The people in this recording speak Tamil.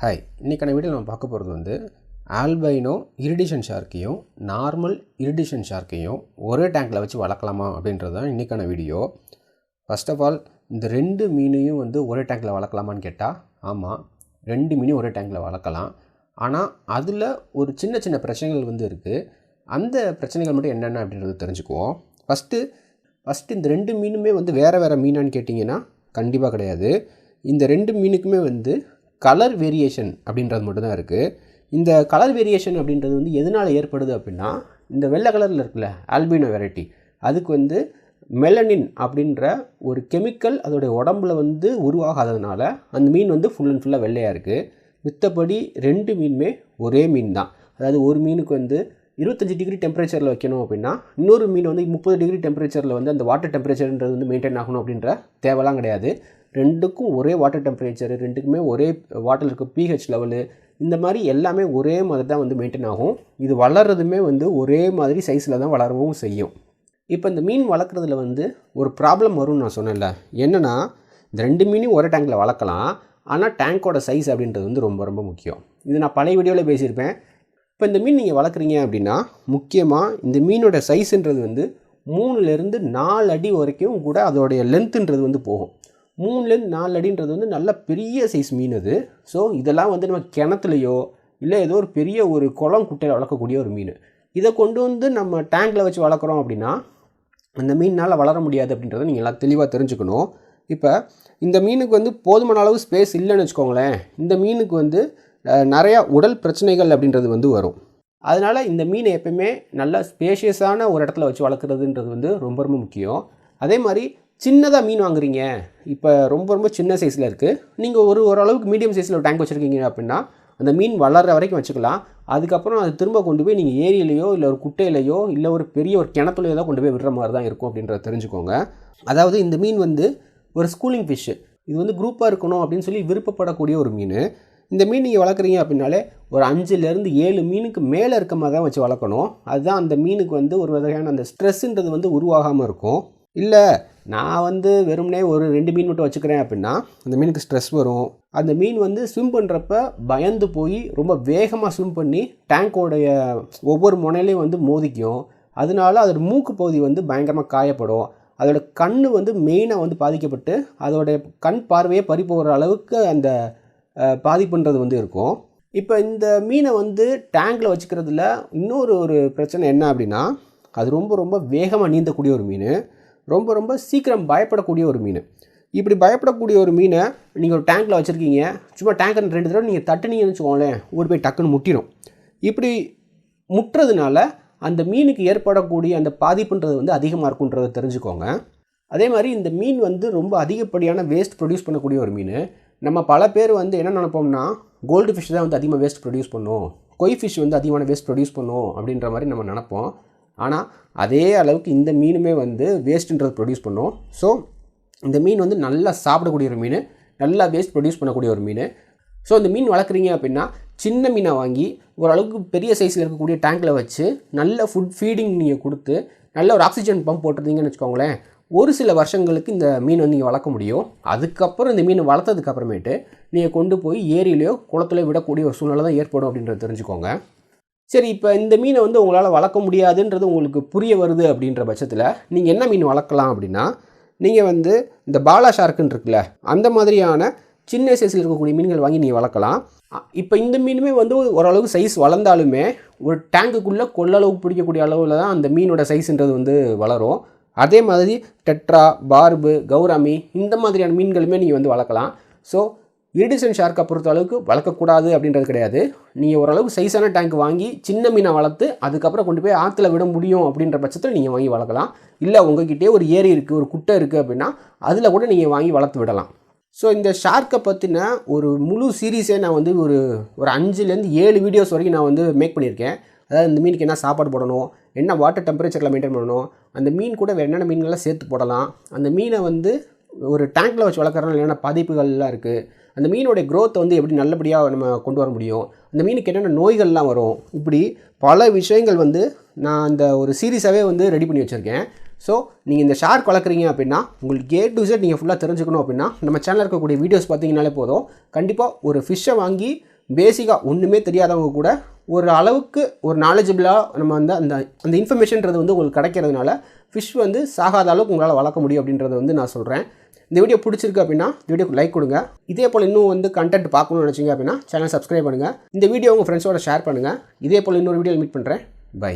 ஹாய், இன்றைக்கான வீடியோவில் நம்ம பார்க்க போகிறது வந்து ஆல்பைனோ இரிடிஷன் ஷார்க்கையும் நார்மல் இரிடிஷன் ஷார்க்கையும் ஒரே டேங்கில் வச்சு வளர்க்கலாமா அப்படின்றது தான் இன்றைக்கான வீடியோ. ஃபர்ஸ்ட் ஆஃப் ஆல் இந்த ரெண்டு மீனையும் வந்து ஒரே டேங்கில் வளர்க்கலாமான்னு கேட்டால் ஆமாம், ரெண்டு மீனையும் ஒரே டேங்கில் வளர்க்கலாம். ஆனால் அதில் ஒரு சின்ன சின்ன பிரச்சனைகள் வந்து இருக்குது. அந்த பிரச்சனைகள் மட்டும் என்னென்ன அப்படின்றது தெரிஞ்சுக்குவோம். ஃபஸ்ட்டு இந்த ரெண்டு மீனுமே வந்து வேறு மீனான்னு கேட்டிங்கன்னா கண்டிப்பாக கிடையாது. இந்த ரெண்டு மீனுக்குமே வந்து கலர் வேரியேஷன் அப்படின்றது மட்டும்தான் இருக்குது. இந்த கலர் வேரியேஷன் அப்படின்றது வந்து எதனால் ஏற்படுது அப்படின்னா, இந்த வெள்ளை கலரில் இருக்குல்ல ஆல்பினோ வெரைட்டி, அதுக்கு வந்து மெலனின் அப்படின்ற ஒரு கெமிக்கல் அதோடைய உடம்புல வந்து உருவாகாததுனால அந்த மீன் வந்து ஃபுல் அண்ட் ஃபுல்லாக வெள்ளையாக இருக்குது. மித்தபடி ரெண்டு மீனுமே ஒரே மீன் தான். அதாவது ஒரு மீனுக்கு வந்து 25 டிகிரி டெம்பரேச்சரில் வைக்கணும் அப்படின்னா, இன்னொரு மீன் வந்து 30 டிகிரி டெம்பரேச்சரில் வந்து அந்த வாட்டர் டெம்பரேச்சர்ன்றது வந்து மெயின்டைன் ஆகணும் அப்படின்ற தேவைலாம் கிடையாது. ரெண்டுக்கும் ஒரே வாட்டர் டெம்பரேச்சர், ரெண்டுக்குமே ஒரே வாட்டரில் இருக்க pH லெவலு, இந்த மாதிரி எல்லாமே ஒரே மாதிரி தான் வந்து மெயின்டைன் ஆகும். இது வளர்கிறதுமே வந்து ஒரே மாதிரி சைஸில் தான் வளரவும் செய்யும். இப்போ இந்த மீன் வளர்க்குறதுல வந்து ஒரு ப்ராப்ளம் வரும்னு நான் சொன்னேன்ல. என்னென்னா, இந்த ரெண்டு மீனையும் ஒரே டேங்கில் வளர்க்கலாம், ஆனால் டேங்கோட சைஸ் அப்படின்றது வந்து ரொம்ப ரொம்ப முக்கியம். இது நான் பழைய வீடியோவில் பேசியிருப்பேன். இப்போ இந்த மீன் நீங்கள் வளர்க்குறீங்க அப்படின்னா முக்கியமாக இந்த மீனோட சைஸுன்றது வந்து 3லேருந்து 4 அடி வரைக்கும் கூட அதோடைய லென்த்துன்றது வந்து போகும். 3லேருந்து 4 அடின்றது வந்து நல்ல பெரிய சைஸ் மீன் அது. ஸோ இதெல்லாம் வந்து நம்ம கிணத்துலையோ இல்லை ஏதோ ஒரு பெரிய ஒரு குளம் குட்டையில் வளர்க்கக்கூடிய ஒரு மீன். இதை கொண்டு வந்து நம்ம டேங்கில் வச்சு வளர்க்குறோம் அப்படின்னா அந்த மீனால் வளர முடியாது அப்படின்றத நீங்கள் எல்லாம் தெளிவாக தெரிஞ்சுக்கணும். இப்போ இந்த மீனுக்கு வந்து போதுமான அளவு ஸ்பேஸ் இல்லைன்னு வச்சுக்கோங்களேன், இந்த மீனுக்கு வந்து நிறையா உடல் பிரச்சனைகள் அப்படின்றது வந்து வரும். அதனால் இந்த மீனை எப்பயுமே நல்லா ஸ்பேஷியஸான ஒரு இடத்துல வச்சு வளர்க்குறதுன்றது வந்து ரொம்ப ரொம்ப முக்கியம். அதே மாதிரி சின்னதாக மீன் வாங்குறீங்க, இப்போ ரொம்ப சின்ன சைஸில் இருக்குது, நீங்கள் ஓரளவுக்கு மீடியம் சைஸில் ஒரு டேங்க் வச்சுருக்கீங்க அப்படின்னா அந்த மீன் வளர்கிற வரைக்கும் வச்சுக்கலாம். அதுக்கப்புறம் அது திரும்ப கொண்டு போய் நீங்கள் ஏரியிலையோ இல்லை ஒரு குட்டையிலையோ இல்லை ஒரு பெரிய ஒரு கிணத்துலையோ தான் கொண்டு போய் விடுற மாதிரி தான் இருக்கும் அப்படின்றத தெரிஞ்சுக்கோங்க. அதாவது இந்த மீன் வந்து ஒரு ஸ்கூலிங் ஃபிஷ்ஷு, இது வந்து குரூப்பாக இருக்கணும் அப்படின்னு சொல்லி விருப்பப்படக்கூடிய ஒரு மீன். இந்த மீன் நீங்கள் வளர்க்குறீங்க அப்படின்னாலே ஒரு 5லேருந்து 7 மீனுக்கு மேலே இருக்க மாதிரி தான் வச்சு வளர்க்கணும். அதுதான் அந்த மீனுக்கு வந்து ஒரு வகையான அந்த ஸ்ட்ரெஸ்ஸுன்றது வந்து உருவாகாமல் இருக்கும். இல்லை நான் வந்து வெறுமனே ஒரு 2 மீன் மட்டும் வச்சுக்கிறேன் அப்படின்னா அந்த மீனுக்கு ஸ்ட்ரெஸ் வரும். அந்த மீன் வந்து ஸ்விம் பண்ணுறப்ப பயந்து போய் ரொம்ப வேகமாக ஸ்விம் பண்ணி டேங்கோடைய ஒவ்வொரு முனையிலையும் வந்து மோதிக்கும். அதனால அதோட மூக்கு பகுதி வந்து பயங்கரமாக காயப்படும். அதோட கண் வந்து மெயினாக வந்து பாதிக்கப்பட்டு அதோடைய கண் பார்வையை பறி போகிற அளவுக்கு அந்த பாதிப்புன்றது வந்து இருக்கும். இப்போ இந்த மீனை வந்து டேங்கில் வச்சுக்கிறதுல இன்னொரு பிரச்சனை என்ன அப்படின்னா, அது ரொம்ப வேகமாக நீந்தக்கூடிய ஒரு மீன், ரொம்ப சீக்கிரம் பயப்படக்கூடிய ஒரு மீன். இப்படி பயப்படக்கூடிய ஒரு மீனை நீங்கள் ஒரு டேங்கில் வச்சுருக்கீங்க, சும்மா டேங்கை 2 தடவை நீங்கள் தட்டுனீங்கன்னு வச்சுக்கோங்களேன், ஓடி போய் டக்குன்னு முட்டிடும். இப்படி முட்டுறதுனால அந்த மீனுக்கு ஏற்படக்கூடிய அந்த பாதிப்புன்றது வந்து அதிகமாக இருக்குன்றதை தெரிஞ்சுக்கோங்க. அதே மாதிரி இந்த மீன் வந்து ரொம்ப அதிகப்படியான வேஸ்ட் ப்ரொடியூஸ் பண்ணக்கூடிய ஒரு மீன். நம்ம பல பேர் வந்து என்ன நினைப்போம்னா, கோல்டு ஃபிஷ் தான் வந்து அதிகமாக வேஸ்ட் ப்ரொடியூஸ் பண்ணும், கொய் ஃபிஷ் வந்து அதிகமான வேஸ்ட் ப்ரொடியூஸ் பண்ணும் அப்படின்ற மாதிரி நம்ம நினைப்போம். ஆனால் அதே அளவுக்கு இந்த மீனுமே வந்து வேஸ்ட்டுன்றது ப்ரொடியூஸ் பண்ணும். ஸோ இந்த மீன் வந்து நல்லா சாப்பிடக்கூடிய ஒரு மீன், நல்லா வேஸ்ட் ப்ரொடியூஸ் பண்ணக்கூடிய ஒரு மீன். ஸோ இந்த மீன் வளர்க்குறீங்க அப்படின்னா சின்ன மீனை வாங்கி ஓரளவுக்கு பெரிய சைஸில் இருக்கக்கூடிய டேங்கில் வச்சு நல்ல ஃபுட் ஃபீடிங் நீங்கள் கொடுத்து நல்ல ஒரு ஆக்சிஜன் பம்ப் போட்டுருந்தீங்கன்னு வச்சுக்கோங்களேன், ஒரு சில வருஷங்களுக்கு இந்த மீன் வந்து நீங்கள் வளர்க்க முடியும். அதுக்கப்புறம் இந்த மீன் வளர்த்ததுக்கப்புறமேட்டு நீங்கள் கொண்டு போய் ஏரியிலையோ குளத்துலையோ விடக்கூடிய ஒரு சூழ்நிலை தான் ஏற்படும் அப்படின்றத தெரிஞ்சுக்கோங்க. சரி, இப்போ இந்த மீனை வந்து உங்களால் வளர்க்க முடியாதுன்றது உங்களுக்கு புரிய வருது அப்படின்ற பட்சத்தில் நீங்கள் என்ன மீன் வளர்க்கலாம் அப்படின்னா, நீங்கள் வந்து இந்த பாலா ஷார்க்குன்னு இருக்குல்ல, அந்த மாதிரியான சின்ன சைஸில் இருக்கக்கூடிய மீன்கள் வாங்கி நீங்கள் வளர்க்கலாம். இப்போ இந்த மீனுமே வந்து ஓரளவுக்கு சைஸ் வளர்ந்தாலுமே ஒரு டேங்குக்குள்ளே கொள்ளளவுக்கு பிடிக்கக்கூடிய அளவில் தான் அந்த மீனோட சைஸுன்றது வந்து வளரும். அதே மாதிரி டெட்ரா, பார்பு, கௌராமி இந்த மாதிரியான மீன்களுமே நீங்கள் வந்து வளர்க்கலாம். ஸோ இரிடிஷன் ஷார்க்கை பொறுத்த அளவுக்கு வளர்க்கக்கூடாது அப்படின்றது கிடையாது. நீங்கள் ஓரளவுக்கு சைஸான டேங்க் வாங்கி சின்ன மீனை வளர்த்து அதுக்கப்புறம் கொண்டு போய் ஆற்றுல விட முடியும் அப்படின்ற பட்சத்தில் நீங்கள் வாங்கி வளர்க்கலாம். இல்லை உங்கள்கிட்டே ஒரு ஏரி இருக்குது, ஒரு குட்டை இருக்குது அப்படின்னா அதில் கூட நீங்கள் வாங்கி வளர்த்து விடலாம். ஸோ இந்த ஷார்க்கை பற்றின ஒரு முழு சீரீஸே நான் வந்து ஒரு 5லேருந்து 7 வீடியோஸ் வரைக்கும் நான் வந்து மேக் பண்ணியிருக்கேன். அதாவது இந்த மீனுக்கு என்ன சாப்பாடு போடணும், என்ன வாட்டர் டெம்பரேச்சரில் மெயின்டைன் பண்ணணும், அந்த மீன் கூட வேறு என்னென்ன மீன்கள்லாம் சேர்த்து போடலாம், அந்த மீனை வந்து ஒரு டேங்கில் வச்சு வளர்க்குறதுனால என்னென்ன பாதிப்புகள்லாம் இருக்குது, அந்த மீனோடைய க்ரோத்தை வந்து எப்படி நல்லபடியாக நம்ம கொண்டு வர முடியும், அந்த மீனுக்கு என்னென்ன நோய்கள்லாம் வரும், இப்படி பல விஷயங்கள் வந்து நான் அந்த ஒரு சீரீஸாகவே வந்து ரெடி பண்ணி வச்சுருக்கேன். ஸோ நீங்கள் இந்த ஷார்க் வளர்க்குறீங்க அப்படின்னா உங்களுக்கு A to Z நீங்கள் ஃபுல்லாக தெரிஞ்சுக்கணும் அப்படின்னா நம்ம சேனலில் இருக்கக்கூடிய வீடியோஸ் பார்த்தீங்கனாலே போதும். கண்டிப்பாக ஒரு ஃபிஷ்ஷை வாங்கி பேசிக்காக ஒன்றுமே தெரியாதவங்க கூட ஒரு அளவுக்கு ஒரு நாலேஜபிளாக நம்ம வந்து அந்த இன்ஃபர்மேஷன்றது வந்து உங்களுக்கு கிடைக்கிறதுனால ஃபிஷ் வந்து சாகாத அளவுக்கு உங்களால் வளர்க்க முடியும் அப்படின்றத வந்து நான் சொல்கிறேன். இந்த வீடியோ பிடிச்சிருக்கு அப்படின்னா இந்த வீடியோக்கு லைக் கொடுங்க. இதே போல் இன்னும் வந்து கண்டென்ட் பார்க்கணும்னு நினச்சிங்க அப்படின்னா சேனல் சப்ஸ்கிரைப் பண்ணுங்கள். இந்த வீடியோ உங்கள் ஃப்ரெண்ட்ஸோட ஷேர் பண்ணுங்கள். இதே போல் இன்னொரு வீடியோவில் மீட் பண்ணுறேன். பை.